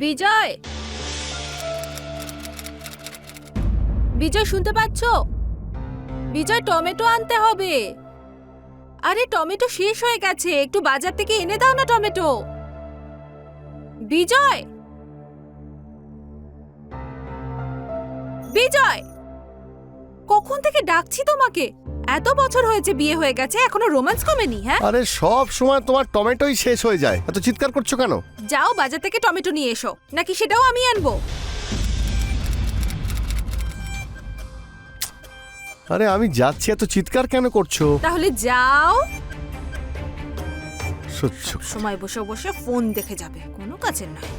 বিজয়, বিজয় শুনতে পাচ্ছ? বিজয়, টমেটো আনতে হবে। আরে টমেটো শেষ হয়ে গেছে, একটু বাজার থেকে এনে দাও না টমেটো। বিজয়, বিজয়, কখন থেকে ডাকছি তোমাকে। এত বছর হয়েছে বিয়ে হয়ে গেছে, এখনো রোম্যান্স কমেনি? হ্যাঁ, আরে সব সময় তোমার টমেটোই শেষ হয়ে যায়, এত চিৎকার করছো কেন? যাও বাজার থেকে টমেটো নিয়ে এসো, নাকি সেটাও আমি আনবো? আরে আমি যাচ্ছি, এত চিৎকার কেন করছো? তাহলে যাও। সহ্য। সময় বসে বসে ফোন দেখে যাবে, কোনো কাজের নয়।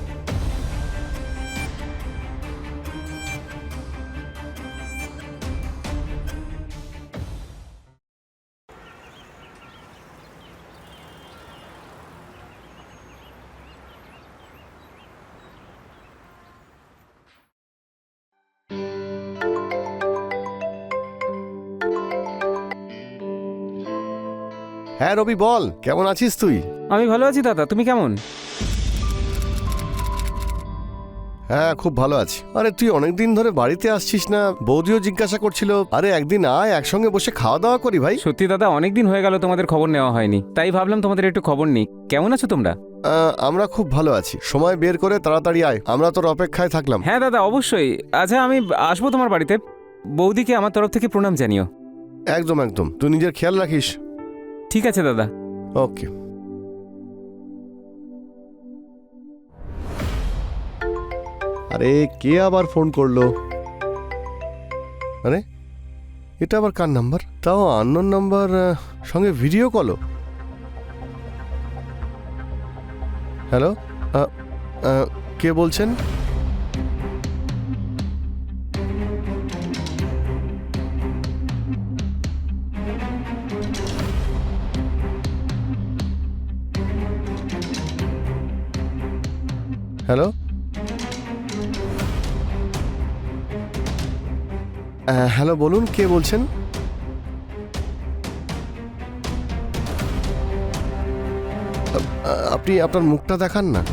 হ্যাঁ রবি বল, কেমন আছিস তুই? আমি ভালো আছি দাদা, তুমি কেমন? হ্যাঁ খুব ভালো আছি। আরে তুই অনেকদিন ধরে বাড়িতে আসছিস না, বৌদিও জিজ্ঞাসা করছিল। আরে একদিন আয়, একসঙ্গে বসে খাওয়া দাওয়া করি ভাই। সত্যি দাদা, অনেকদিন হয়ে গেল তোমাদের খবর নেওয়া হয়নি, তাই ভাবলাম তোমাদের একটু খবর নিই। কেমন আছো তোমরা? আমরা খুব ভালো আছি। সময় বের করে তাড়াতাড়ি আয়, আমরা তোর অপেক্ষায় থাকলাম। হ্যাঁ দাদা, অবশ্যই। আচ্ছা, আমি আসবো তোমার বাড়িতে। বৌদিকে আমার তরফ থেকে প্রণাম জানিও। একদম একদম, তুই নিজের খেয়াল রাখিস। ঠিক আছে দাদা। ওকে। আরে কে আবার ফোন করলো? আরে এটা আবার কার নাম্বার? তাও আননোন নাম্বার, সঙ্গে ভিডিও কলও। হ্যালো, কে বলছেন? হ্যালো, হ্যালো বলুন, কে বলছেন? আপনি আপনার মুখটা দেখান না।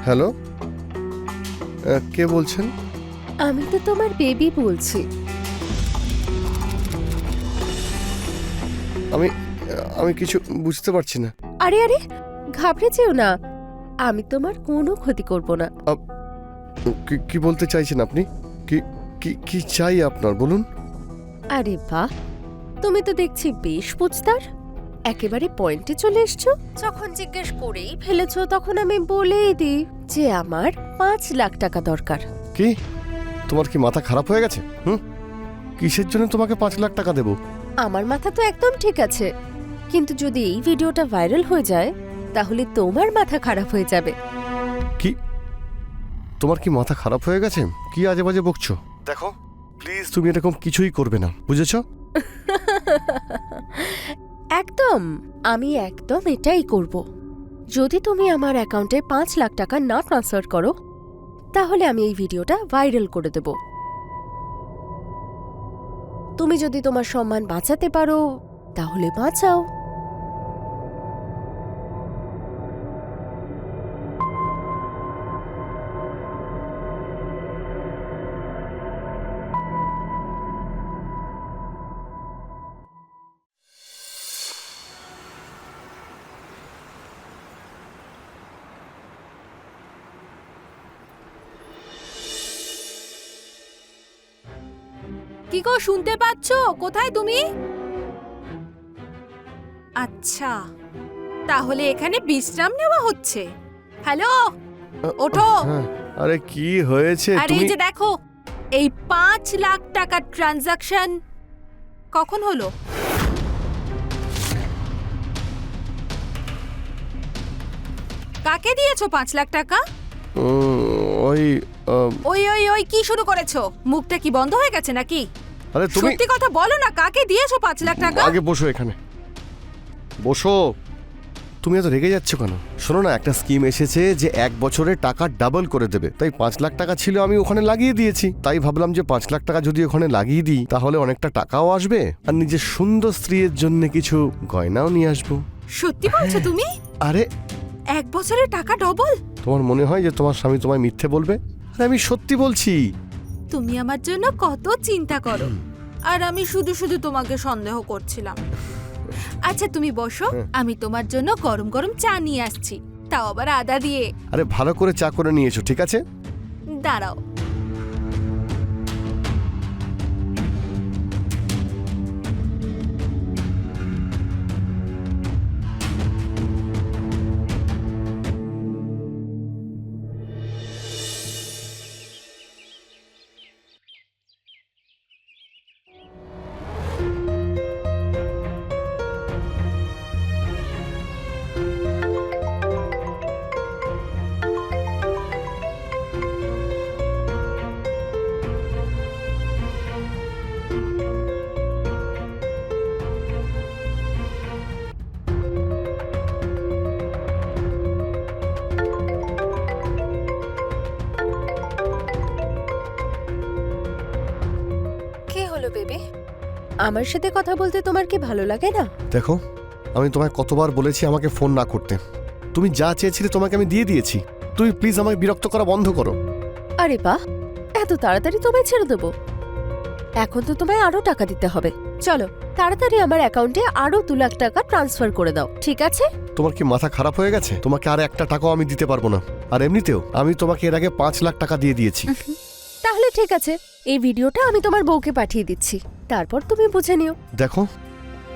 হ্যালো, কে বলছেন? আমি তো তোমার বেবি বলছি। আমি আমি কিছু বুঝতে পারছি না। আরে আরে, ঘাবড়ে যেও না, আমি তোমার কোনো ক্ষতি করব না। কি বলতে চাইছেন আপনি? কি কি কি চাই আপনার, বলুন। আরে বাহ, তুমি তো দেখছি বেশ বুঝতার। একেবারে পয়েন্টে চলে এসছো। যখন জিজ্ঞেস করেই ফেলেছো, তখন আমি বলেই দিই যে আমার 5 লাখ টাকা দরকার। কি, তোমার কি মাথা খারাপ হয়ে গেছে? কিসের জন্য তোমাকে 5 লাখ টাকা দেব? আমার মাথা তো একদম ঠিক আছে, কিন্তু যদি এই ভিডিওটা ভাইরাল হয়ে যায় তাহলে তোমার মাথা খারাপ হয়ে যাবে। কি, তোমার কি মাথা খারাপ হয়ে গেছে? কি আজে বাজে বকছো? দেখো প্লিজ, তুমি এরকম কিছুই করবে না, বুঝেছো? একদম, আমি একদম এটাই করব। যদি তুমি আমার অ্যাকাউন্টে 5 লাখ টাকা না ট্রান্সফার করো, তাহলে আমি এই ভিডিওটা ভাইরাল করে দেব। তুমি যদি তোমার সম্মান বাঁচাতে পারো তাহলে বাঁচাও। কি গো, শুনতে পাচ্ছো? কোথায় তুমি? আচ্ছা, তাহলে এখানে বিশ্রাম নেওয়া হচ্ছে। হ্যালো, ওঠো। হ্যাঁ, আরে কি হয়েছে? আরে এই তুমি যে দেখো, এই 5 লাখ টাকার ট্রানজাকশন কখন হলো? কাকে দিয়েছো 5 লাখ টাকা? ওই ওই ওই ওই কি শুরু করেছো? মুখটা কি বন্ধ হয়ে গেছে নাকি? আরে তুমি সত্যি কথা বলো না, কাকে দিয়েছো 5 লাখ টাকা? আগে বসো এখানে, বসো। তুমি এত রেগে যাচ্ছ কেন? শোনো না, একটা স্কিম এসেছে যে 1 বছরে টাকা ডাবল করে দেবে। তাই 5 লাখ টাকা ছিল, আমি ওখানে লাগিয়ে দিয়েছি। তাই ভাবলাম যে 5 লাখ টাকা যদি ওখানে লাগিয়ে দিই তাহলে অনেকটা টাকাও আসবে, আর নিজের সুন্দর স্ত্রীর জন্য কিছু গয়নাও নিয়ে আসবো। সত্যি বলছো তুমি? আরে 1 বছরে টাকা ডবল? তোমার মনে হয় যে তোমার স্বামী তোমায় মিথ্যে বলবে? আরে আমি সত্যি বলছি। তুমি আমার জন্য কত চিন্তা করো, আর আমি শুধু শুধু তোমাকে সন্দেহ করছিলাম। আচ্ছা তুমি বসো, আমি তোমার জন্য গরম গরম চা নিয়ে আসছি, তাও আবার আদা দিয়ে। আরে ভালো করে চা করে নিয়েছো, ঠিক আছে? দাঁড়াও। কি হলো বেবি? আমার সাথে কথা বলতে তোমার কি ভালো লাগে না? দেখো, আমি তোমায় কতবার বলেছি আমাকে ফোন না করতে। তুমি যা চেয়েছিলে তোমাকে আমি দিয়ে দিয়েছি। তুমি প্লিজ আমাকে বিরক্ত করা বন্ধ করো। আরে বাহ, এত তাড়াতাড়ি তোমায় ছেড়ে দেবো? এখন তো তোমায় আরো টাকা দিতে হবে। চলো তাড়াতাড়ি আমার অ্যাকাউন্টে আরো 2 লাখ টাকা ট্রান্সফার করে দাও, ঠিক আছে? তোমার কি মাথা খারাপ হয়ে গেছে? তোমাকে আর একটা টাকাও আমি দিতে পারবো না। আর এমনিতেও আমি তোমাকে এর আগে 5 লাখ টাকা দিয়ে দিয়েছি। তাহলে ঠিক আছে, এই ভিডিওটা আমি তোমার বউকে পাঠিয়ে দিচ্ছি, তারপর তুমি বুঝে নিও। দেখো,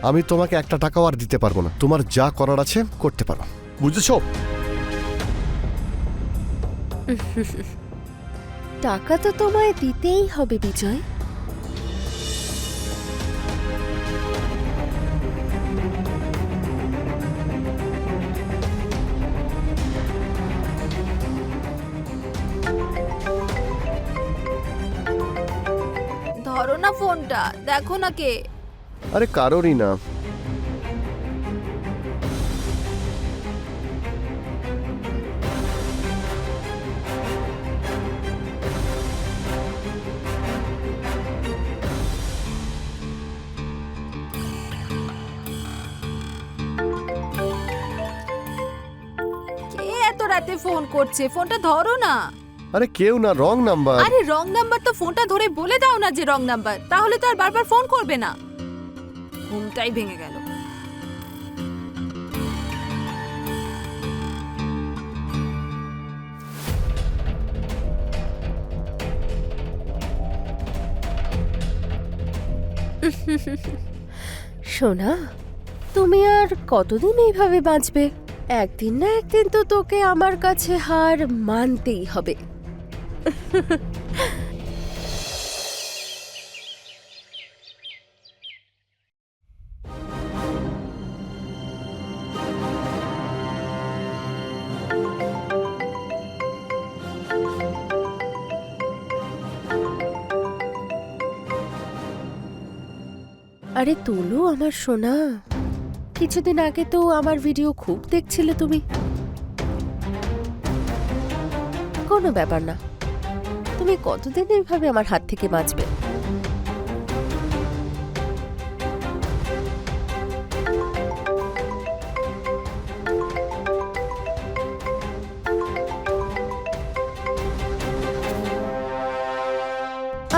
আমি তোমাকে একটা টাকাও আর দিতে পারবো না। তোমার যা করার আছে করতে পারো, বুঝেছো? টাকা তো তোমায় দিতেই হবে বিজয়। ধরো না ফোনটা, দেখো না কে। আরে কারোরই না। কে এত রাতে ফোন করছে? ফোনটা ধরো না। আরে কেউ না, রং নাম্বার। আরে রং নাম্বার তো ফোনটা ধরে বলে দাও না যে রং নাম্বার, তাহলে তো আর বারবার ফোন করবে না। ঘুমটাই ভেঙে গেল। সোনা, তুমি আর কতদিন এইভাবে বাঁচবে? একদিন না একদিন তো তোকে আমার কাছে হার মানতেই হবে। আরে তোলো আমার সোনা, কিছুদিন আগে তো আমার ভিডিও খুব দেখছিলে তুমি। কোনো ব্যাপার না, তুমি কতদিন এইভাবে আমার হাত থেকে বাঁচবে?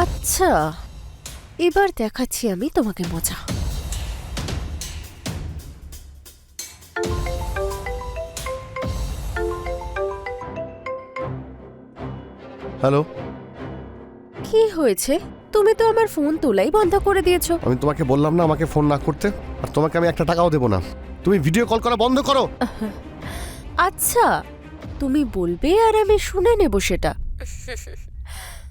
আচ্ছা, এবার দেখাচ্ছি আমি তোমাকে মজা। হ্যালো। কি হয়েছে? তুমি তো আমার ফোন তোলাই বন্ধ করে দিয়েছো। আমি তোমাকে বললাম না আমাকে ফোন না করতে, আর তোমাকে আমি একটা টাকাও দেবো না। তুমি ভিডিও কল করা বন্ধ করো। আচ্ছা, তুমি বলবে আর আমি শুনে নেব সেটা।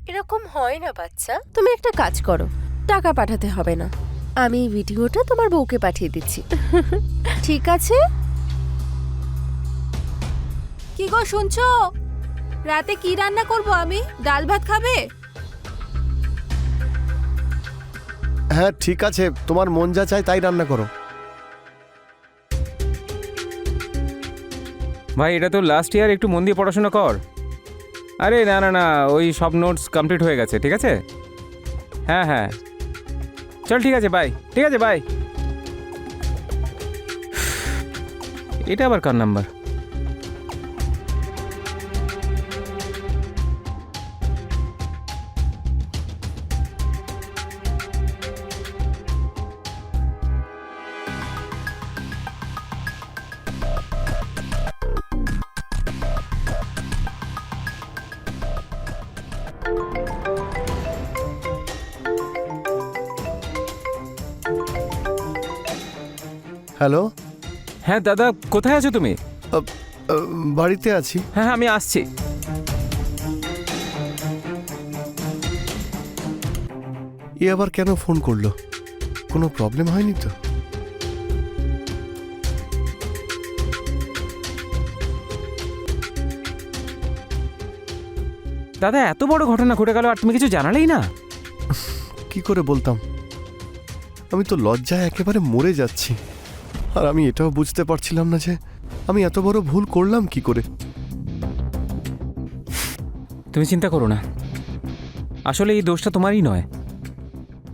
এরকম হয় না বাচ্চা। তুমি একটা কাজ করো, টাকা পাঠাতে হবে না, আমি এই ভিডিওটা তোমার বউকে পাঠিয়ে দিচ্ছি। ঠিক আছে? কি গো শুনছো? রাতে কি রান্না করব আমি? ডাল ভাত খাবে? হ্যাঁ ঠিক আছে, তোমার মন যা চায় তাই রান্না করো। ভাই এটা তো লাস্ট ইয়ার, একটু মন দিয়ে পড়াশোনা কর। আরে না না না, ওই সব নোটস কমপ্লিট হয়ে গেছে, ঠিক আছে? হ্যাঁ হ্যাঁ, চল ঠিক আছে, বাই। ঠিক আছে, বাই। এটা আবার কার নাম্বার? হ্যালো, হ্যাঁ দাদা, কোথায় আছো তুমি? বাড়িতে আছি। হ্যাঁ হ্যাঁ, আমি আসছি। এ আবার কেন ফোন করলো? কোনো প্রবলেম হয়নি তো? দাদা, এত বড় ঘটনা ঘটে গেল আর তুমি কিছু জানালেই না? কি করে বলতাম, আমি তো লজ্জায় একেবারে মরে যাচ্ছি। আর আমি এটাও বুঝতে পারছিলাম না যে আমি এত বড় ভুল করলাম কি করে। তুমি চিন্তা করো না, আসলে এই দোষটা তোমারই নয়।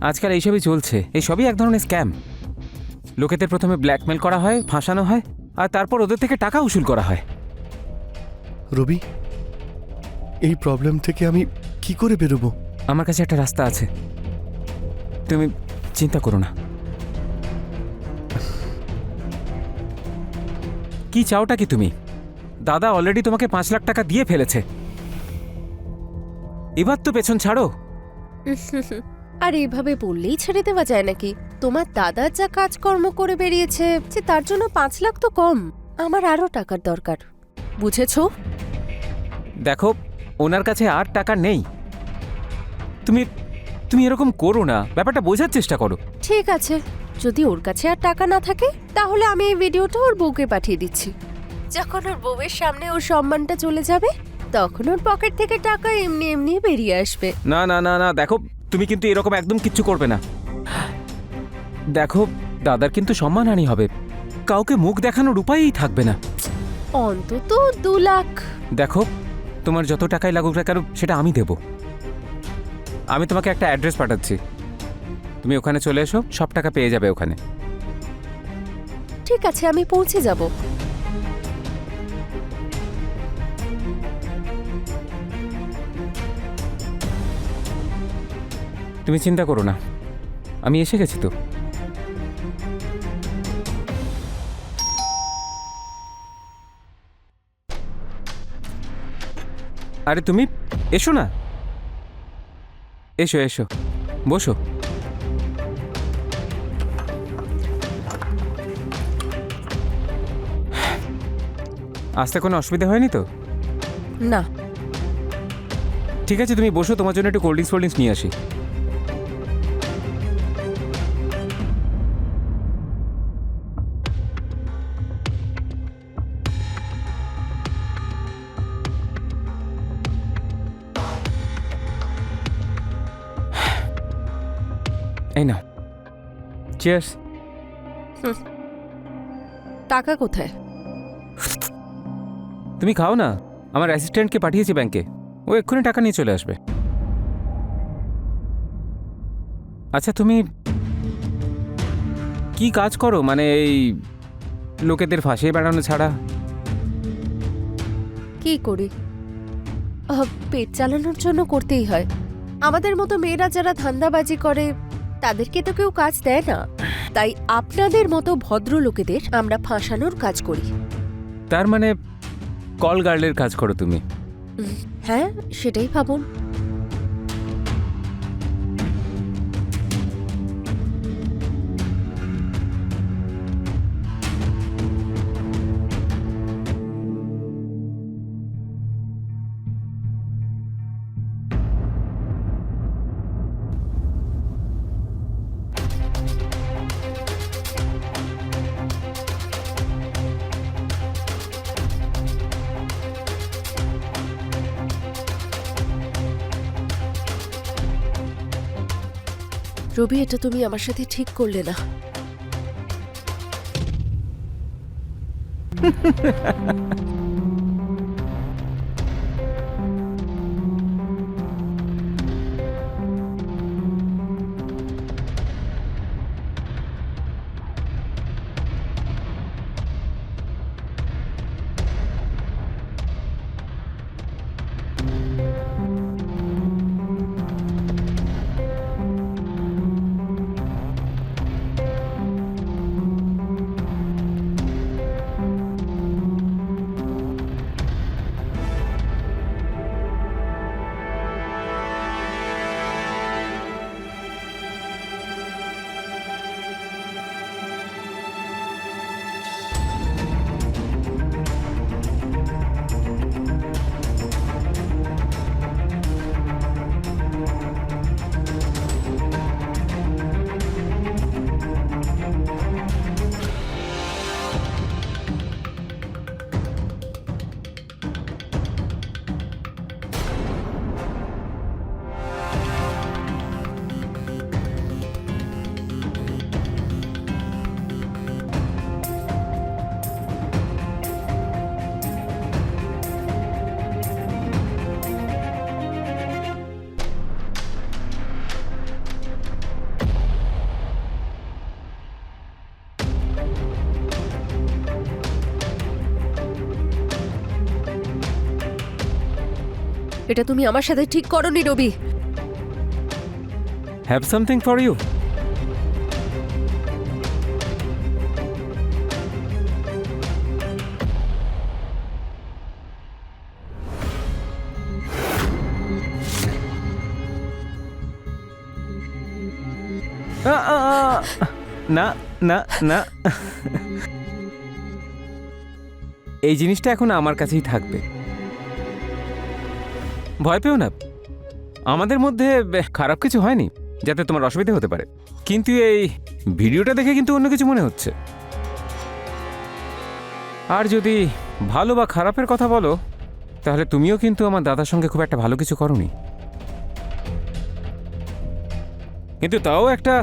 আজকাল এইসবই চলছে, এইসবই এক ধরনের স্ক্যাম। লোকেদের প্রথমে ব্ল্যাকমেল করা হয়, ফাঁসানো হয়, আর তারপর ওদের থেকে টাকা উসুল করা হয়। রবি, এই প্রবলেম থেকে আমি কি করে বেরোবো? আমার কাছে একটা রাস্তা আছে, তুমি চিন্তা করো না। কি চাওটা কি তুমি? দাদা অলরেডি তোমাকে 5 লাখ টাকা দিয়ে ফেলেছে, এবার তো পেছন ছাড়ো। আর এইভাবে বললেই ছেড়ে দেওয়া যায় নাকি? তোমার দাদা যা কাজকর্ম করে বেরিয়েছে, যে তার জন্য 5 লাখ তো কম। আমার আরো টাকার দরকার, বুঝেছো? দেখো, ওনার কাছে আর টাকা নেই। তুমি তুমি এরকম করো না, ব্যাপারটা বোঝার চেষ্টা করো। ঠিক আছে, যদি ওর কাছে আর টাকা না থাকে তাহলে আমি এই ভিডিওটা ওর বউকে পাঠিয়ে দিচ্ছি। যখন ওর বউয়ের সামনে ওর সম্মানটা চলে যাবে, তখন ওর পকেট থেকে টাকা এমনি এমনি বেরিয়ে আসবে। না না না না, দেখো তুমি কিন্তু এরকম একদম কিচ্ছু করবে না। দেখো, দাদার কিন্তু সম্মানহানি হবে, কাউকে মুখ দেখানোর উপায়ই থাকবে না। অন্তত 2 লাখ। দেখো, তোমার যত টাকাই লাগুক না কেন সেটা আমি দেব। আমি তোমাকে একটা অ্যাড্রেস পাঠাচ্ছি, তুমি ওখানে চলে এসো, সব টাকা পেয়ে যাবে ওখানে। ঠিক আছে, আমি পৌঁছে যাব। তুমি চিন্তা করো না, আমি এসে গেছি তো। আরে তুমি এসো না, এসো এসো, বসো। আসতে কোনো অসুবিধা হয়নি তো? না। ঠিক আছে, তুমি বসো, তোমার জন্য একটু কোল্ড ড্রিঙ্কস নিয়ে আসি। এই নাও, চিয়ার্স। টাকা কোথায়? তুমি খাও না, আমার অ্যাসিস্ট্যান্টকে পাঠিয়েছি ব্যাংকে, ও এক্ষুনি টাকা নিয়ে চলে আসবে। আচ্ছা, তুমি কি কাজ করো, মানে এই লোকেদের ফাঁসিয়ে বেড়ানো ছাড়া? কি করি? পেট চালানোর জন্য করতেই হয়। আমাদের মতো মেয়েরা যারা ধান্দাবাজি করে তাদেরকে তো কেউ কাজ দেয় না, তাই আপনাদের মতো ভদ্র লোকেদের আমরা ফাঁসানোর কাজ করি। তার মানে কল গার্লের কাজ করো তুমি? হ্যাঁ, সেটাই ভাবুন। রবি, এটা তুমি আমার সাথে ঠিক করলে না। এটা তুমি আমার সাথে ঠিক করনি Rabi. Have something for you. না না না, এই জিনিসটা এখন আমার কাছেই থাকবে। ভয় পেও না, আমাদের মধ্যে খারাপ কিছু হয়নি যাতে তোমার অসুবিধা হতে পারে। কিন্তু এই ভিডিওটা দেখে কিন্তু অন্য কিছু মনে হচ্ছে। আর যদি ভালো বা খারাপের কথা বলো, তাহলে তুমিও কিন্তু আমার দাদার সঙ্গে খুব একটা ভালো কিছু করোনি। কিন্তু তাও একটা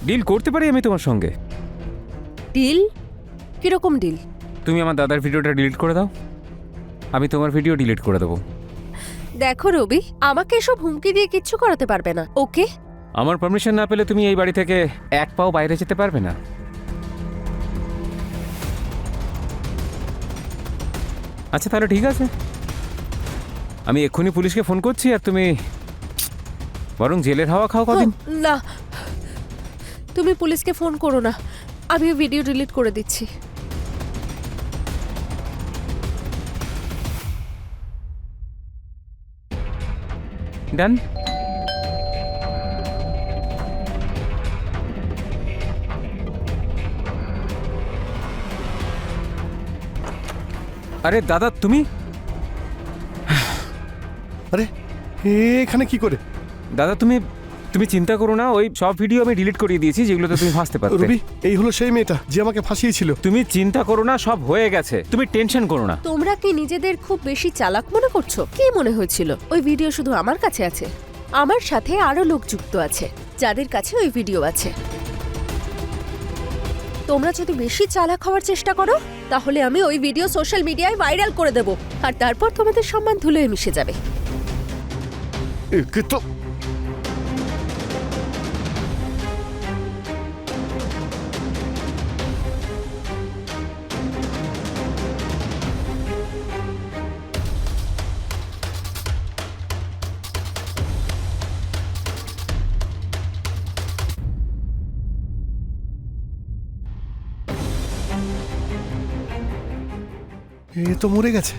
ডিল করতে পারি আমি তোমার সঙ্গে। ডিল? কিরকম ডিল? তুমি আমার দাদার ভিডিওটা ডিলিট করে দাও, আমি তোমার ভিডিও ডিলিট করে দেবো। দেখো রবি, আমাকে এসব হুমকি দিয়ে কিচ্ছু করাতে পারবে না, ওকে? আমার পারমিশন না পেলে তুমি এই বাড়ি থেকে এক পাও বাইরে যেতে পারবে না। আচ্ছা তাহলে ঠিক আছে, আমি এক্ষুনি পুলিশকে ফোন করছি, আর তুমি বরং জেলের হাওয়া খাও কদিন। না, তুমি পুলিশকে ফোন করো না, আমি ভিডিও ডিলিট করে দিচ্ছি। ডান। আরে দাদা তুমি, আরে এখানে কি করে? দাদা তুমি তুমি চিন্তা করো না, ওই সব ভিডিও আমি ডিলিট করিয়ে দিয়েছি যেগুলোতে তুমি ফাঁসতে পারতে। রবি, এই হলো সেই মেয়েটা যে আমাকে ফাঁসিয়েছিল। তুমি চিন্তা করো না, সব হয়ে গেছে, তুমি টেনশন করো না। তোমরা কি নিজেদের খুব বেশি চালাক মনে করছো? কি মনে হয়েছিল ওই ভিডিও শুধু আমার কাছে আছে? আমার সাথে আরো লোক যুক্ত আছে যাদের কাছে ওই ভিডিও আছে। তোমরা যদি বেশি চালাক হওয়ার চেষ্টা করো, তাহলে আমি ওই ভিডিও সোশ্যাল মিডিয়ায় ভাইরাল করে দেব, আর তারপর তোমাদের সম্মান ধুলোয় মিশে যাবে। একে তো এ তো মরে গেছে।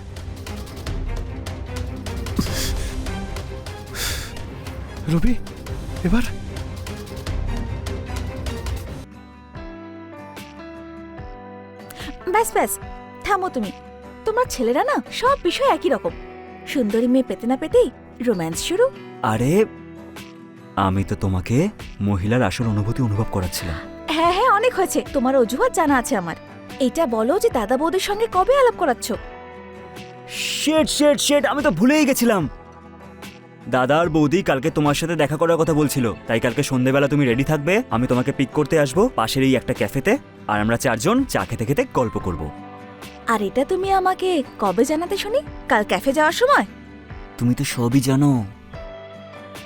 রবি, এবার ব্যাস ব্যাস, থামো তুমি। তোমার ছেলেরা না সব বিষয় একই রকম, সুন্দরী মেয়ে পেতে না পেতেই রোম্যান্স শুরু। আরে আমি তো তোমাকে মহিলার আসল অনুভূতি অনুভব করাচ্ছিলাম। হ্যাঁ হ্যাঁ, অনেক হয়েছে, তোমার অজুহাত জানা আছে আমার। এটা বলো যে দাদা বৌদির সঙ্গে কবে আলাপ করাচ্ছ? শেট শেট শেট, আমি তো ভুলেই গেছিলাম। দাদা আর বৌদি কালকে তোমার সাথে দেখা করার কথা বলছিল, তাই কালকে সন্ধেবেলা তুমি রেডি থাকবে, আমি তোমাকে পিক করতে আসবো পাশের এই একটা ক্যাফেতে, আর আমরা 4 জন চা খেতে খেতে গল্প করব। আর এটা তুমি আমাকে কবে জানাতে শুনি? কাল ক্যাফে যাওয়ার সময়? তুমি তো সবই জানো,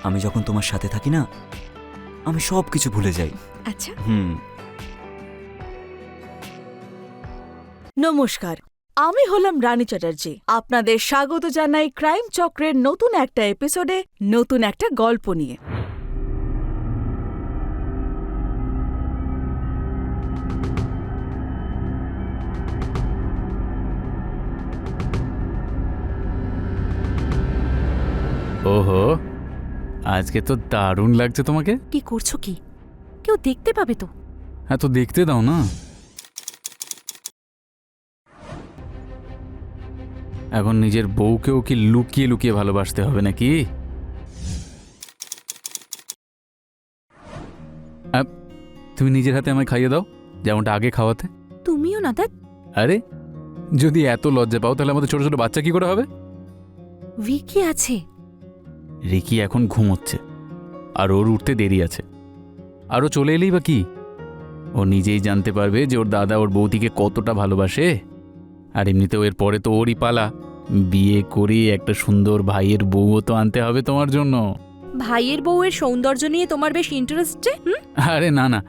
আমি যখন তোমার সাথে থাকি না, আমি সব কিছু ভুলে যাই। আচ্ছা। নমস্কার, আমি হলাম রানী চ্যাটার্জি। আপনাদের স্বাগত জানাই ক্রাইম চক্রের নতুন একটা এপিসোডে, নতুন একটা গল্প নিয়ে। ওহো, আজকে তো দারুণ লাগছে তোমাকে। কি করছো কি? কেউ দেখতে পাবে তো? হ্যাঁ, তো দেখতে দাও না। এখন নিজের বউকেও কি লুকিয়ে লুকিয়ে ভালোবাসতে হবে নাকি? তুমি নিজের হাতে আমায় খাইয়ে দাও, যেমনটা আগে খাওয়াতে। তুমিও না দেখ। আরে, যদি এত লজ্জা পাও তাহলে আমাদের ছোট ছোট বাচ্চা কি করে হবে? ভিকি আছে। রিকি এখন ঘুমোচ্ছে, আর ওর উঠতে দেরি আছে। আর ও চলে এলেই বা কি, ও নিজেই জানতে পারবে যে ওর দাদা ওর বৌদিকে কতটা ভালোবাসে। আর এমনিতেও এর পরে তো ওরই পালা, বিয়ে করে একটা সুন্দর ভাইয়ের বউও তো আনতে হবে তোমার জন্য। ভাইয়ের বউয়ের সৌন্দর্য নিয়ে তোমার বেশ ইন্টারেস্টে। আরে না না,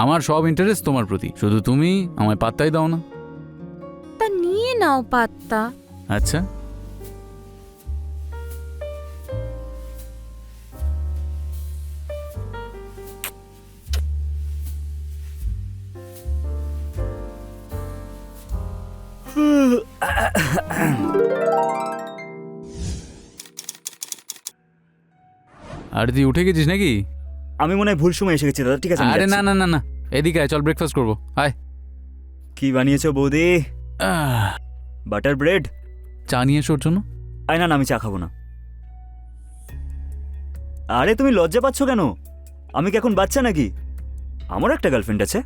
আমার সব ইন্টারেস্ট তোমার প্রতি, শুধু তুমি আমায় পাত্তাই দাও না। তা নিয়ে নাও পাত্তা। আচ্ছা, আর তুই উঠে গেছিস নাকি? আমি মনে হয় ভুল সময় এসে গেছি দাদা, ঠিক আছে? আমি আরে না যাচ্ছি। না না না, এদিকে আয়, চল ব্রেকফাস্ট করবো, আয়। কি বানিয়েছো বৌদি? আহ, বাটার ব্রেড? চা নিয়ে এসো ওর জন্য। আয় না না, আমি চা খাবো না। আরে তুমি লজ্জা পাচ্ছ কেন? আমি কি এখন বাচ্চা নাকি? আমারও একটা গার্লফ্রেন্ড আছে।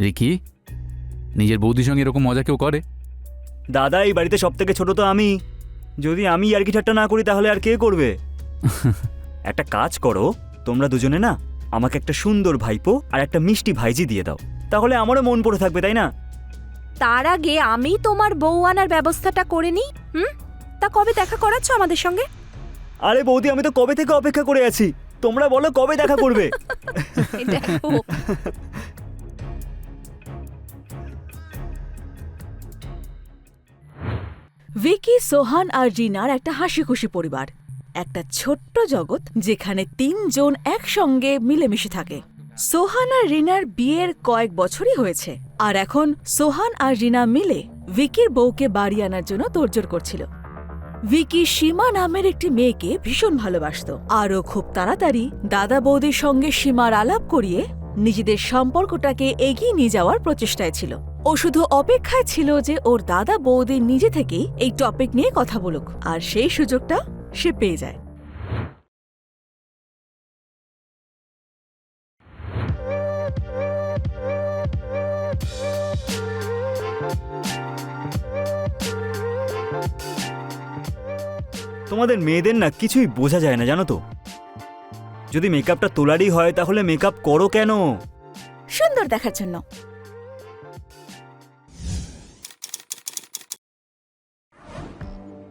রিকি, নিজের বৌদির সঙ্গে এরকম মজা কেউ করে? দাদা, এই বাড়িতে সব থেকে ছোট তো আমি। যদি আমি ইয়ার্কি ঠাট্টা না করি তাহলে আর কে করবে? একটা কাজ করো, তোমরা দুজনে না আমাকে একটা সুন্দর ভাইপো আর একটা মিষ্টি ভাইজি দিয়ে দাও, তাহলে আমারও মন পড়ে থাকবে, তাই না? তার আগে আমি তোমার বউ আনার ব্যবস্থাটা করে নিই। তা কবে দেখা করাচ্ছ আমাদের সঙ্গে? আরে বৌদি, আমি তো কবে থেকে অপেক্ষা করে আছি, তোমরা বলো কবে দেখা করবে। দেখো, ভিকি, সোহান আর রিনার একটা হাসি খুশি পরিবার, একটা ছোট্ট জগৎ যেখানে 3 জন একসঙ্গে মিলেমিশে থাকে। সোহান আর রিনার বিয়ের কয়েক বছরই হয়েছে, আর এখন সোহান আর রিনা মিলে ভিকির বউকে বাড়ি আনার জন্য তোড়জোড় করছিল। ভিকি সীমা নামের একটি মেয়েকে ভীষণ ভালোবাসতো, আরও খুব তাড়াতাড়ি দাদা বৌদির সঙ্গে সীমার আলাপ করিয়ে নিজেদের সম্পর্কটাকে এগিয়ে নিয়ে যাওয়ার প্রচেষ্টায় ছিল। ও শুধু অপেক্ষায় ছিল যে ওর দাদা বৌদি নিজে থেকেই এই টপিক নিয়ে কথা বলুক, আর সেই সুযোগটা সে পেয়ে যায়। তোমাদের মেয়েদের না কিছুই বোঝা যায় না, জানো তো? যদি মেকআপটা তোলারই হয় তাহলে মেকআপ করো কেন? সুন্দর দেখার জন্য।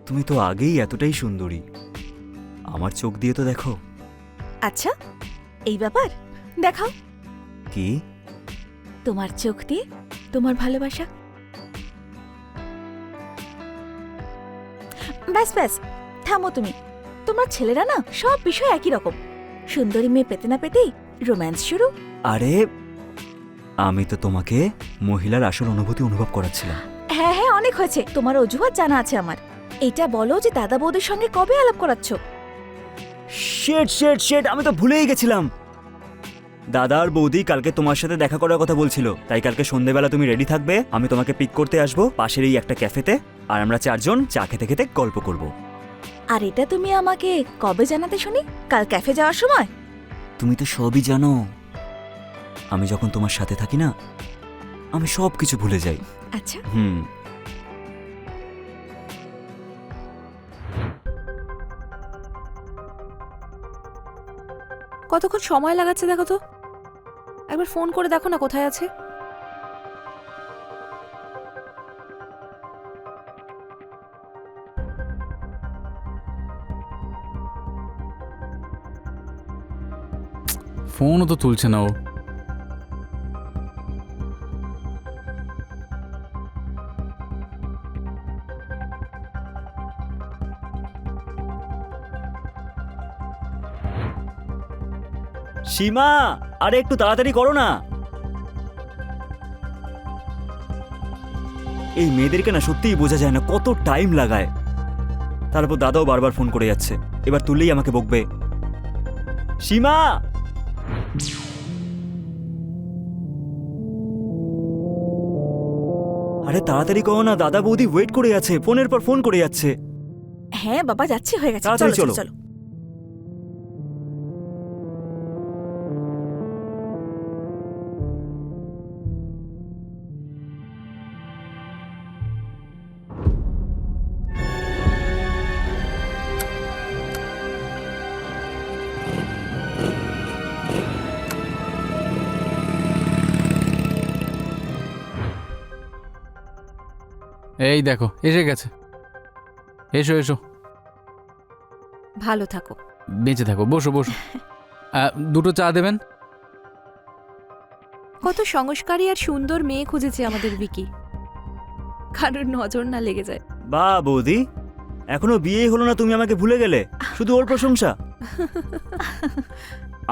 তুমি তো আগেই এতটাই সুন্দরী, আমার চোখ দিয়ে তো দেখো। আচ্ছা, এই ব্যাপার দেখাও। কি? তোমার চোখ দিয়ে তোমার ভালোবাসা। ব্যাস ব্যাস, থামো তুমি। তোমার ছেলেরা না সব বিষয় একই রকম, সুন্দরী মেয়ে পেতে না পেতেই রোম্যান্স শুরু। আরে আমি তো তোমাকে মহিলার আসল অনুভূতি অনুভব করাচ্ছিলাম। হ্যাঁ হ্যাঁ, অনেক হয়েছে, তোমার অজুহাত জানা আছে আমার। এটা বলো যে দাদা বৌদির সঙ্গে কবে আলাপ করাচ্ছ? শেট শেট শেট, আমি তো ভুলেই গেছিলাম। দাদা আর বৌদি কালকে তোমার সাথে দেখা করার কথা বলছিল, তাই কালকে সন্ধেবেলা তুমি রেডি থাকবে, আমি তোমাকে পিক করতে আসবো পাশের এই একটা ক্যাফেতে, আর আমরা 4 জন চা খেতে খেতে গল্প করব। আর এটা তুমি আমাকে কবে জানাতে শুনি? কাল ক্যাফে যাওয়ার সময়? তুমি তো সবই জানো, আমি যখন তোমার সাথে থাকি না, আমি সব কিছু ভুলে যাই। আচ্ছা। কতক্ষণ সময় লাগাচ্ছে দেখো তো, একবার ফোন করে দেখো না কোথায় আছে। ফোনও তো তুলছে না ও। সীমা, আরে একটু তাড়াতাড়ি করো না। এই মেয়েদেরকে না সত্যিই বোঝা যায় না, কত টাইম লাগায়। তারপর দাদাও বারবার ফোন করে যাচ্ছে, এবার তুললেই আমাকে বকবে। সীমা, আরে তাড়াতাড়ি করো না, দাদা বৌদি ওয়েট করে আছে, ফোনের পর ফোন করে যাচ্ছে। হ্যাঁ বাবা, যাচ্ছি, হয়ে গেছে, তাড়াতাড়ি চলো চলো চলো। চলো। এই দেখো এসে গেছে। এসো এসো, ভালো থাকো। বেঁচে থাকো, বসো বসো। দুটো চা দেবেন? কত সংস্কারী আর সুন্দর মেয়ে খুঁজেছে আমাদের বিকি, কারোর নজর না লেগে যায়। বা বৌদি, এখনো বিয়ে হলো না, তুমি আমাকে ভুলে গেলে? শুধু ওর প্রশংসা।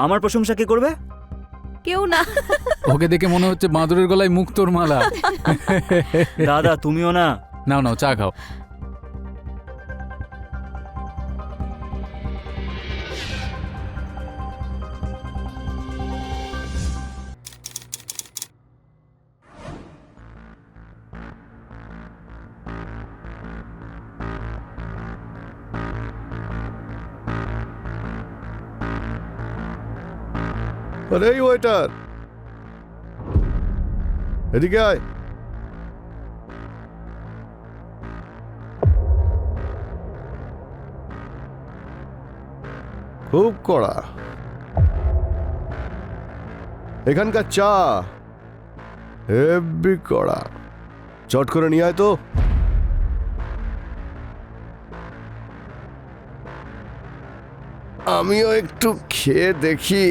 আমার প্রশংসা কে করবে? কেউ না। ওকে দেখে মনে হচ্ছে বাঁদরের গলায় মুক্তোর মালা। দাদা তুমিও না। নাও নাও, চা খাও। আরে এই ওয়েটার, এদিকে আয়। খুব কড়া এখানকার চা, হেব্বি কড়া। চট করে নিয়ে আয় তো। আমিও একটু খেয়ে দেখি।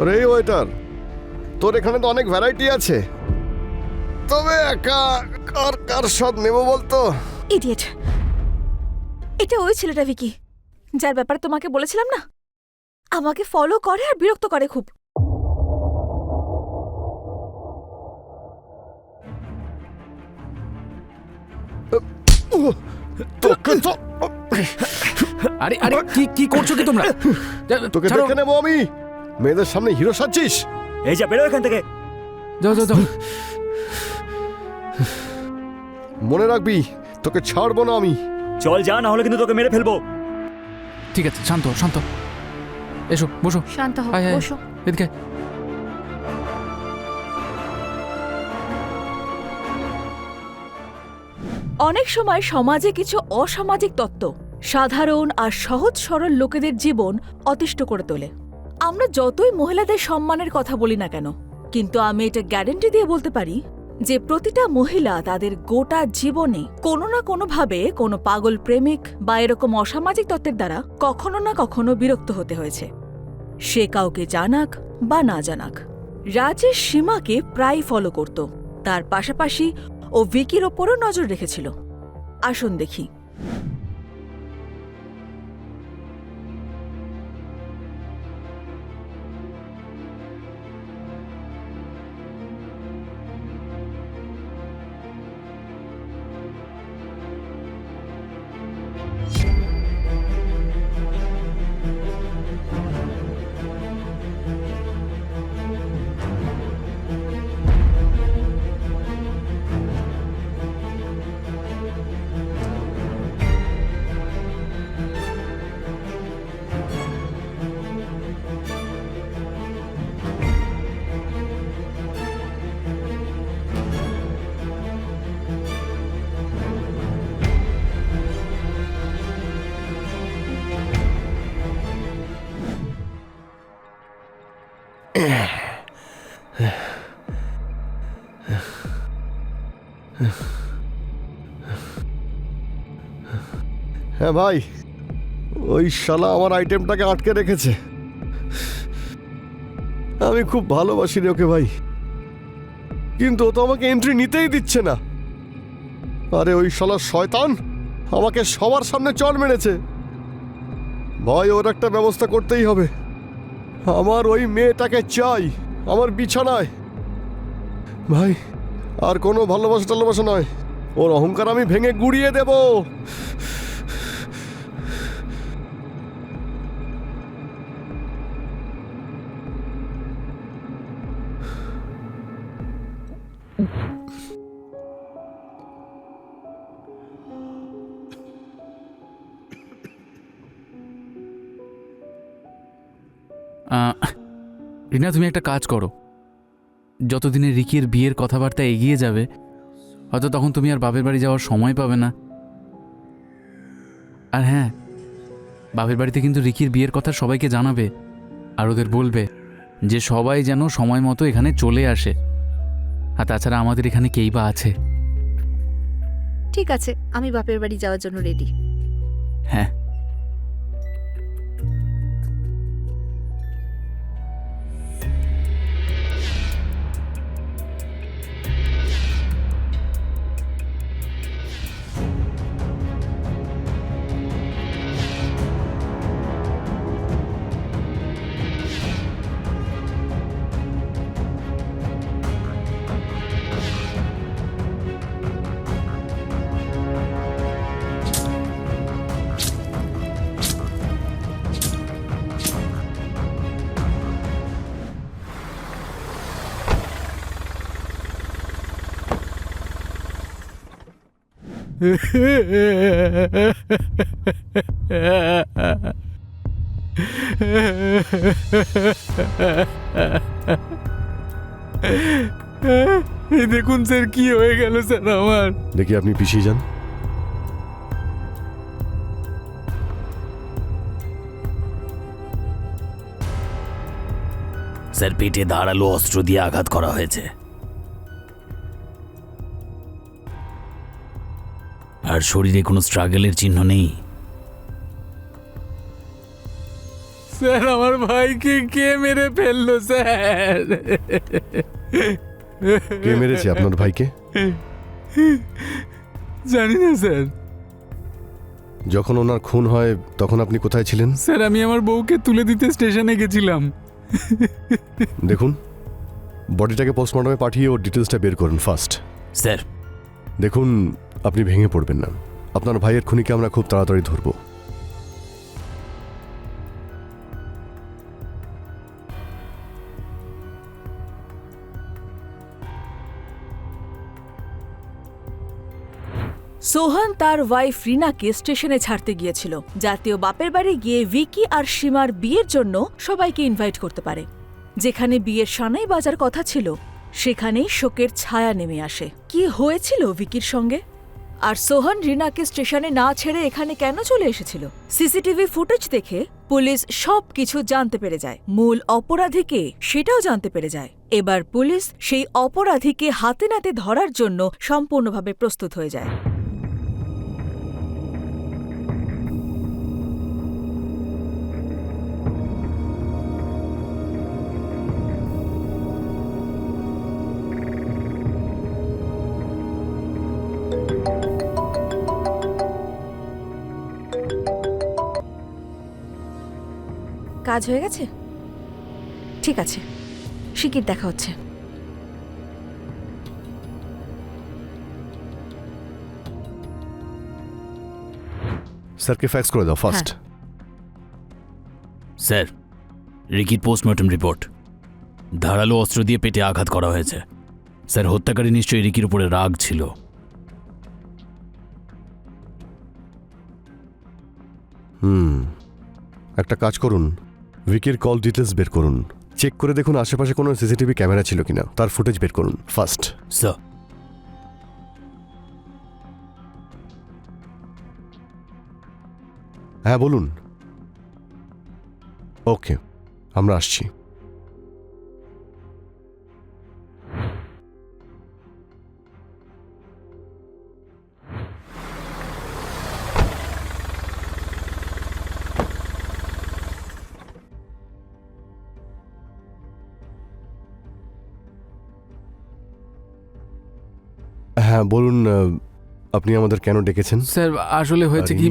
আরে ওয়েটার, তোর এখানে তো অনেক ভ্যারাইটি আছে, তবে একা কার কার স্বাদ নেবো বলতো? ইডিয়েট, এটা ওই ছেলেটা ভিকি, যার ব্যাপারে তোমাকে বলেছিলাম না, আমাকে ফলো করে আর বিরক্ত করে খুব। তোকে তো আরে আরে, কি কি করছো কি তোমরা? তোকে ছাড়ো। দেখে নেবো আমি। মেয়েদের সামনে হিরো সাজছিস? এই যা, বেরো এখান থেকে। যাও যাও যাও। মনে রাখবি, তোকে ছাড়বো না আমি। চল যা, না হলে কিন্তু তোকে মেরে ফেলবো। ঠিক আছে, শান্ত শান্ত। এসো বসো। শান্ত হও, আয়, আয়। বসো। এদিকে। অনেক সময় সমাজে কিছু অসামাজিক তত্ত্ব সাধারণ আর সহজ সরল লোকেদের জীবন অতিষ্ঠ করে তোলে। আমরা যতই মহিলাদের সম্মানের কথা বলি না কেন, কিন্তু আমি এটা গ্যারান্টি দিয়ে বলতে পারি যে প্রতিটা মহিলা তাদের গোটা জীবনে কোনো না কোনোভাবে কোনো পাগল প্রেমিক বা এরকম অসামাজিক তত্ত্বের দ্বারা কখনো না কখনো বিরক্ত হতে হয়েছে, সে কাউকে জানাক বা না জানাক। রাজেশ সীমাকে প্রায় ফলো করত, তার পাশাপাশি ও ভিকির ওপরও নজর রেখেছিল। আসুন দেখি। হ্যাঁ ভাই, ওই শালা আমার আইটেমটাকে আটকে রেখেছে। আমি খুব ভালোবাসি রে ওকে ভাই, কিন্তু ও তো আমাকে এন্ট্রি নিতেই দিচ্ছে না। আরে ওই শালা শয়তান আমাকে সবার সামনে চড় মেরেছে। ভাই ওর একটা ব্যবস্থা করতেই হবে। আমার ওই মেয়েটাকে চাই আমার বিছানায়। ভাই আর কোনো ভালোবাসা টালোবাসা নয়, ওর অহংকার আমি ভেঙে গুড়িয়ে দেব। রিনা, তুমি একটা কাজ করো। যতদিনে রিকির বিয়ের কথাবার্তা এগিয়ে যাবে, হয়তো তখন তুমি আর বাপের বাড়ি যাওয়ার সময় পাবে না। আর হ্যাঁ, বাপের বাড়িতে কিন্তু রিকির বিয়ের কথা সবাইকে জানাবে, আর ওদের বলবে যে সবাই যেন সময় মতো এখানে চলে আসে। আর তাছাড়া আমাদের এখানে কেই বা আছে। ঠিক আছে, আমি বাপের বাড়ি যাওয়ার জন্য রেডি। হ্যাঁ, দেখুন স্যার কি হয়ে গেল স্যার আমার। দেখি আপনি পিছিয়ে যান। স্যার, পেটে ধারালো অস্ত্র দিয়ে আঘাত করা হয়েছে, আর শরীরে কোনো স্ট্রাগলের চিহ্ন নেই। স্যার আমার ভাইকে কে মেরে ফেললো স্যার? কে মেরেছে আপনার ভাইকে? জানি না স্যার। যখন ওনার খুন হয় তখন আপনি কোথায় ছিলেন? স্যার আমি আমার বউকে তুলে দিতে স্টেশনে গেছিলাম। দেখুন, বডিটাকে পোস্টমর্টমে পাঠিয়ে ওর ডিটেলসটা বের করুন ফার্স্ট। স্যার, দেখুন, আপনি ভেঙে পড়বেন না। আপনার ভাইয়ের খুনিকে আমরা খুব তাড়াতাড়ি ধরব। সোহান তার ওয়াইফ রিনাকে স্টেশনে ছাড়তে গিয়েছিল, জাতীয় বাপের বাড়ি গিয়ে ভিকি আর সীমার বিয়ের জন্য সবাইকে ইনভাইট করতে পারে। যেখানে বিয়ের সানাই বাজার কথা ছিল, সেখানেই শোকের ছায়া নেমে আসে। কি হয়েছিল ভিকির সঙ্গে? আর সোহান রিনাকে স্টেশনে না ছেড়ে এখানে কেন চলে এসেছিল? সিসিটিভি ফুটেজ দেখে পুলিশ সব কিছু জানতে পেরে যায়। মূল অপরাধীকে সেটাও জানতে পেরে যায়। এবার পুলিশ সেই অপরাধীকে হাতে নাতে ধরার জন্য সম্পূর্ণভাবে প্রস্তুত হয়ে যায়। কাজ হয়ে গেছে? ঠিক আছে, শিগগির দেখা হচ্ছে। স্যারকে ফ্যাক্স করে দাও ফার্স্ট। স্যার, রিকির পোস্টমর্টম রিপোর্ট। ধারালো অস্ত্র দিয়ে পেটে আঘাত করা হয়েছে। স্যার, হত্যাকারী নিশ্চয়ই রিকির উপরে রাগ ছিল। একটা কাজ করুন, ভিকির কল ডিটেলস বের করুন। চেক করে দেখুন আশেপাশে কোনো সিসিটিভি ক্যামেরা ছিল কিনা, তার ফুটেজ বের করুন ফার্স্ট। স্যার, হ্যাঁ বলুন। ওকে, আমরা আসছি। হ্যাঁ বলুন, আপনি আমাদের কেন ডেকেছেন? স্যার আসলে হয়েছে কি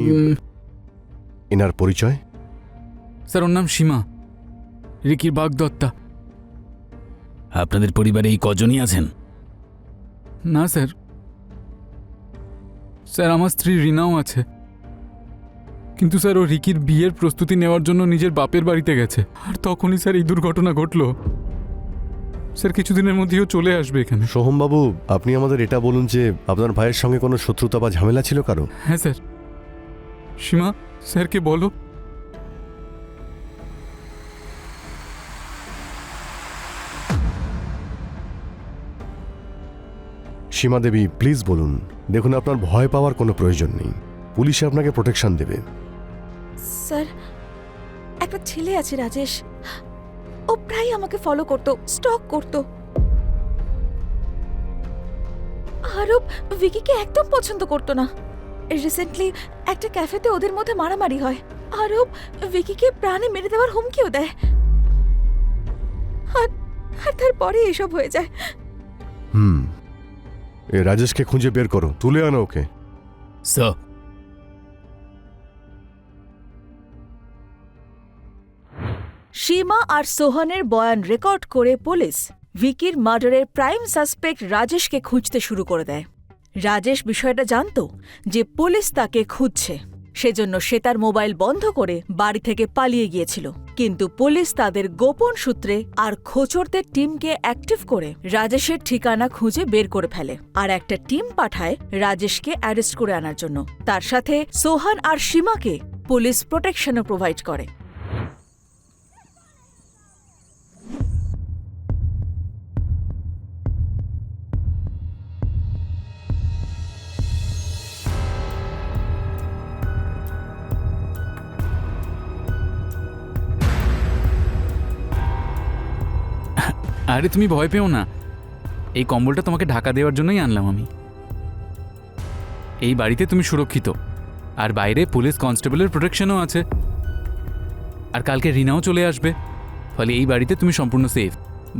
এনার পরিচয়? স্যার ওর নাম সীমা, রিকির বাগদত্তা। আপনাদের পরিবারে এই কজনই আছেন? না স্যার, স্যার আমার স্ত্রী রিনাও আছে, কিন্তু স্যার ও রিকির বিয়ের প্রস্তুতি নেওয়ার জন্য নিজের বাপের বাড়িতে গেছে, আর তখনই স্যার এই দুর্ঘটনা ঘটলো। স্যার কিছুদিনের মধ্যেই ও চলে আসবে এখানে। সোহমবাবু, আপনি আমাদের এটা বলুন যে আপনার ভাইয়ের সঙ্গে কোনো শত্রুতা বা ঝামেলা ছিল কারো? হ্যাঁ স্যার। সীমা, স্যারকে বলো। সীমা দেবী, প্লিজ বলুন। দেখুন, আপনার ভয় পাওয়ার কোনো প্রয়োজন নেই, পুলিশ আপনাকে প্রোটেকশন দেবে। স্যার, একটা ছেলে আছে রাজেশ, ও প্রায় আমাকে ফলো করতো, স্টক করতো। আরব ভিকিকে একদম পছন্দ করতো না। রিসেন্টলি একটা ক্যাফেতে ওদের মধ্যে মারামারি হয়, আরব ভিকিকে প্রাণে মেরে দেওয়ার হুমকিও দেয়, আর তারপরে এসব হয়ে যায়। এ রাজেশকে খুঁজে বের করো, তুলে আনো ওকে। স্যার। সীমা আর সোহানের বয়ান রেকর্ড করে পুলিশ ভিকির মার্ডারের প্রাইম সাসপেক্ট রাজেশকে খুঁজতে শুরু করে দেয়। রাজেশ বিষয়টা জানতো যে পুলিশ তাকে খুঁজছে, সেজন্য সে তার মোবাইল বন্ধ করে বাড়ি থেকে পালিয়ে গিয়েছিল। কিন্তু পুলিশ তাদের গোপন সূত্রে আর খোঁচরদের টিমকে অ্যাক্টিভ করে রাজেশের ঠিকানা খুঁজে বের করে ফেলে, আর একটা টিম পাঠায় রাজেশকে অ্যারেস্ট করে আনার জন্য। তার সাথে সোহান আর সীমাকে পুলিশ প্রোটেকশনও প্রোভাইড করে। আরে তুমি ভয় পেও না, এই কম্বলটা তোমাকে ঢাকা দেওয়ার জন্যই আনলাম আমি। এই বাড়িতে তুমি সুরক্ষিত, আর বাইরে পুলিশ কনস্টেবলের প্রোটেকশনও আছে, আর কালকে রিনাও চলে আসবে, ফলে এই বাড়িতে তুমি সম্পূর্ণ সেফ।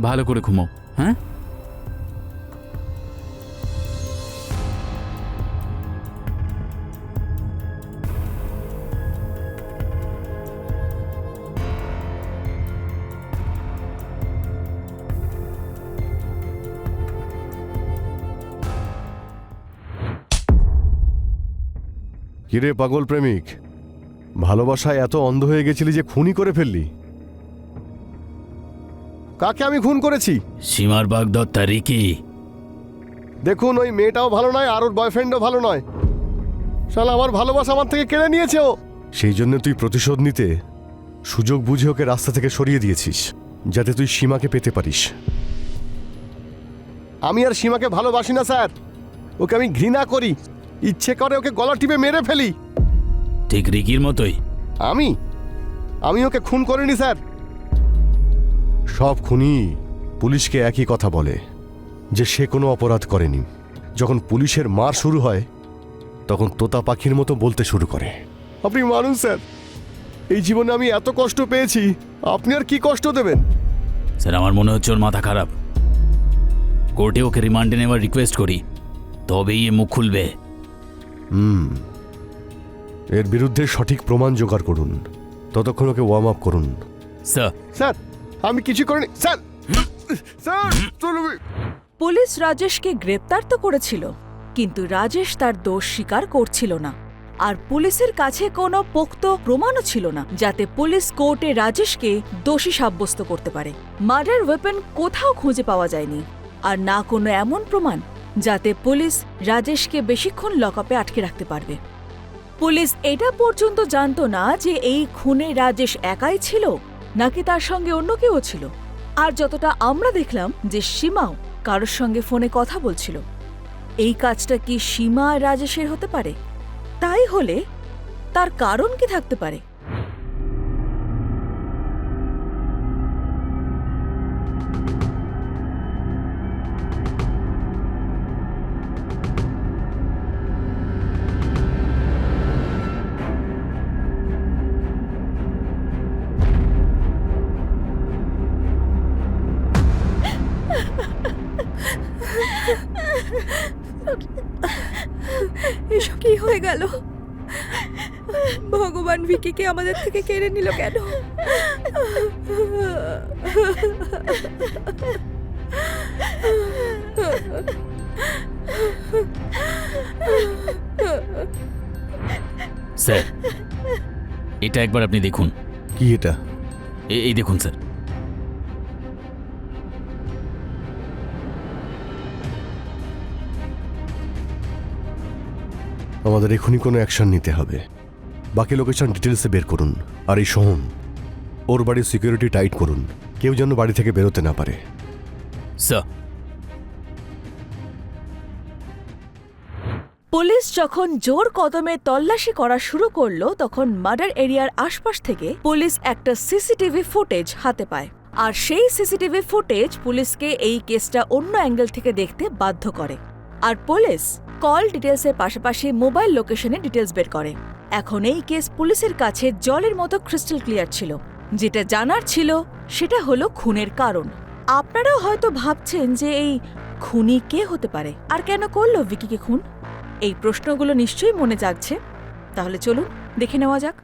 ভালো করে ঘুমাও, হ্যাঁ? কিরে পাগল প্রেমিক, ভালোবাসায় এত অন্ধ হয়ে গেছিলি যে খুনই করে ফেললি? কাকে আমি খুন করেছি? সীমার বাগদত্তা রিকি। দেখুন, ওই মেয়েটাও ভালো নয় আর ওর বয়ফ্রেন্ডও ভালো নয়। শালা আমার ভালোবাসা আমার থেকে কেড়ে নিয়েছে ও। সেই জন্য তুই প্রতিশোধ নিতে সুযোগ বুঝে ওকে রাস্তা থেকে সরিয়ে দিয়েছিস, যাতে তুই সীমাকে পেতে পারিস। আমি আর সীমাকে ভালোবাসি না স্যার, ওকে আমি ঘৃণা করি। ইচ্ছে করে ওকে গলা টিপে মেরে ফেলি। ঠিক রিকির মতোই। আমি ওকে খুন করিনি স্যার। সব খুনি পুলিশকে একই কথা বলে, যে সে কোনো অপরাধ করেনি। যখন পুলিশের মার শুরু হয় তখন তোতা পাখির মতো বলতে শুরু করে। আপনি মানুষ স্যার, এই জীবনে আমি এত কষ্ট পেয়েছি, আপনি আর কি কষ্ট দেবেন? স্যার আমার মনে হচ্ছে ওর মাথা খারাপ। কোর্টে ওকে রিমান্ডে নেওয়ার রিকোয়েস্ট করি, তবেই এ মুখ খুলবে। এর বিরুদ্ধে সঠিক প্রমাণ জোগাড় করুন, ততক্ষণ ওকে ওয়ার্ম আপ করুন। স্যার। স্যার আমি কিছু করিনি স্যার। স্যার পুলিশ রাজেশকে গ্রেপ্তার তো করেছিল, কিন্তু রাজেশ তার দোষ স্বীকার করছিল না, আর পুলিশের কাছে কোনো পোক্ত প্রমাণও ছিল না যাতে পুলিশ কোর্টে রাজেশকে দোষী সাব্যস্ত করতে পারে। মার্ডার ওয়েপন কোথাও খুঁজে পাওয়া যায়নি, আর না কোনো এমন প্রমাণ যাতে পুলিশ রাজেশকে বেশিক্ষণ লকআপে আটকে রাখতে পারবে। পুলিশ এটা পর্যন্ত জানতো না যে এই খুনে রাজেশ একাই ছিল নাকি তার সঙ্গে অন্য কেউ ছিল। আর যতটা আমরা দেখলাম যে সীমাও কারোর সঙ্গে ফোনে কথা বলছিল। এই কাজটা কি সীমা আর রাজেশের হতে পারে? তাই হলে তার কারণ কি থাকতে পারে? এসব কি হয়ে গেল? ভগবান ভিকিকে আমাদের থেকে কেড়ে নিল কেন? স্যার, এটা একবার আপনি দেখুন। কি এটা? এই দেখুন স্যার। আমাদের এখনই কোনো অ্যাকশন নিতে হবে। বাকি লোকেশন ডিটেলসে বের করুন। আর এই সোহম, ওর বাড়ির সিকিউরিটি টাইট করুন, কেউ যেন বাড়ি থেকে বেরোতে না পারে। স্যার, পুলিশ যখন জোর কদমে তল্লাশি করা শুরু করলো তখন মার্ডার এরিয়ার আশপাশ থেকে পুলিশ একটা সিসিটিভি ফুটেজ হাতে পায়। আর সেই সিসিটিভি ফুটেজ পুলিশকে এই কেসটা অন্য অ্যাঙ্গেল থেকে দেখতে বাধ্য করে। আর পুলিশ কল ডিটেলসের পাশাপাশি মোবাইল লোকেশনে ডিটেলস বের করে। এখন এই কেস পুলিশের কাছে জলের মতো ক্রিস্টাল ক্লিয়ার ছিল। যেটা জানার ছিল সেটা হলো খুনের কারণ। আপনারাও হয়তো ভাবছেন যে এই খুনি কে হতে পারে আর কেন করলো ভিকিকে খুন। এই প্রশ্নগুলো নিশ্চয়ই মনে জাগছে। তাহলে চলুন দেখে নেওয়া যাক।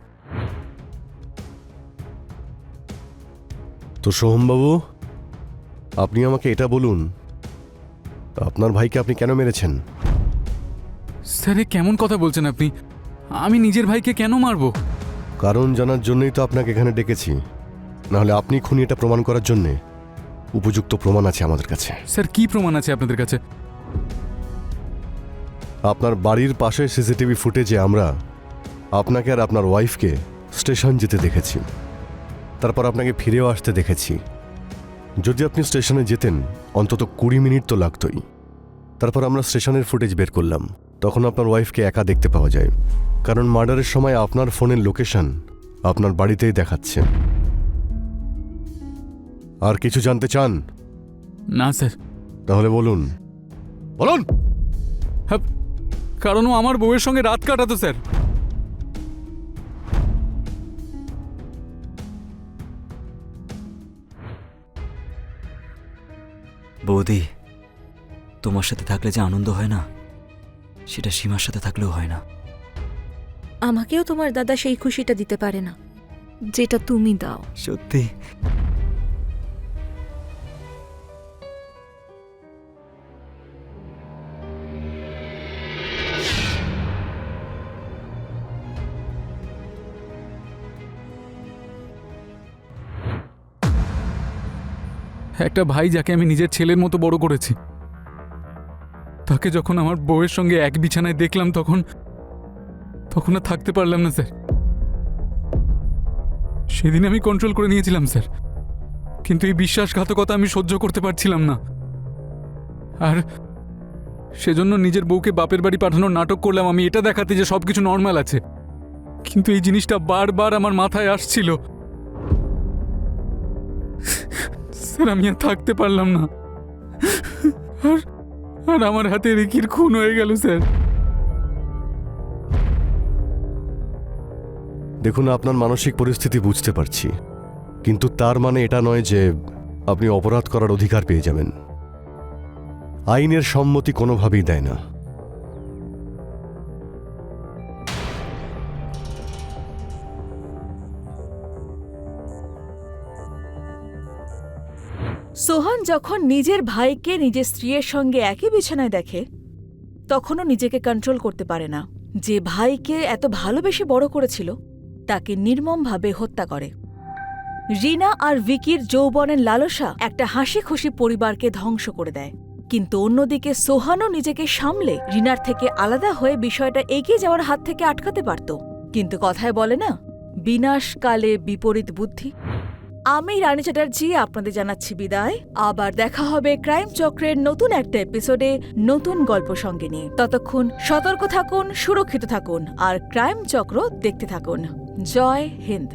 তো সোহমবাবু, আপনি আমাকে এটা বলুন, আপনার ভাইকে আপনি কেন মেরেছেন? স্যার, এ কেমন কথা বলছেন আপনি? আমি নিজের ভাইকে কেন মারবো? কারণ জানার জন্যই তো আপনাকে এখানে ডেকেছি। নাহলে আপনি খুনি এটা প্রমাণ করার জন্যে উপযুক্ত প্রমাণ আছে আমাদের কাছে। স্যার, কি প্রমাণ আছে আপনাদের কাছে? আপনার বাড়ির পাশের সিসিটিভি ফুটেজে আমরা আপনাকে আর আপনার ওয়াইফকে স্টেশন যেতে দেখেছি। তারপর আপনাকে ফিরেও আসতে দেখেছি। যদি আপনি স্টেশনে যেতেন অন্তত 20 মিনিট তো লাগতই। তারপর আমরা স্টেশনের ফুটেজ বের করলাম। তখন আপনার ওয়াইফকে একা দেখতে পাওয়া যায়, কারণ মার্ডারের সময় আপনার ফোনের লোকেশন আপনার বাড়িতেই দেখাচ্ছে। আর কিছু জানতে চান? না স্যার। তাহলে বলুন, বলুন। হ্যাঁ, কারণ ও আমার বউয়ের সঙ্গে রাত কাটাতো স্যার। বৌদি, তোমার সাথে থাকলে যে আনন্দ হয় না, সেটা সীমার সাথে থাকলেও হয় না। আমাকেও তোমার দাদা সেই খুশিটা দিতে পারে না যেটা তুমি দাও। সত্যি? একটা ভাই যাকে আমি নিজের ছেলের মতো বড় করেছি, তাকে যখন আমার বউয়ের সঙ্গে এক বিছানায় দেখলাম তখন আর থাকতে পারলাম না স্যার। সেদিন আমি কন্ট্রোল করে নিয়েছিলাম স্যার, কিন্তু এই বিশ্বাসঘাতকতা আমি সহ্য করতে পারছিলাম না। আর সেজন্য নিজের বউকে বাপের বাড়ি পাঠানোর নাটক করলাম আমি, এটা দেখাতে যে সবকিছু নর্মাল আছে। কিন্তু এই জিনিসটা বারবার আমার মাথায় আসছিল। স্যার, আমি আর থাকতে পারলাম না। আর আমার হাতে রিকির খুন হয়ে গেল স্যার। দেখুন, আপনার মানসিক পরিস্থিতি বুঝতে পারছি, কিন্তু তার মানে এটা নয় যে আপনি অপরাধ করার অধিকার পেয়ে যাবেন। আইনের সম্মতি কোনোভাবেই দেয় না। সোহান যখন নিজের ভাইকে নিজের স্ত্রীর সঙ্গে একই বিছানায় দেখে তখনও নিজেকে কন্ট্রোল করতে পারে না। যে ভাইকে এত ভালোবেসে বড় করেছিল তাকে নির্মমভাবে হত্যা করে। রিনা আর ভিকির যৌবনের লালসা একটা হাসি খুশি পরিবারকে ধ্বংস করে দেয়। কিন্তু অন্যদিকে সোহানও নিজেকে সামলে রিনার থেকে আলাদা হয়ে বিষয়টা এগিয়ে যাওয়ার হাত থেকে আটকাতে পারত। কিন্তু কথায় বলে না, বিনাশকালে বিপরীত বুদ্ধি। আমি রানী চ্যাটার্জি আপনাদের জানাচ্ছি বিদায়। আবার দেখা হবে ক্রাইম চক্রের নতুন একটা এপিসোডে নতুন গল্প সঙ্গে নিয়ে। ততক্ষণ সতর্ক থাকুন, সুরক্ষিত থাকুন আর ক্রাইম চক্র দেখতে থাকুন। জয় হিন্দ।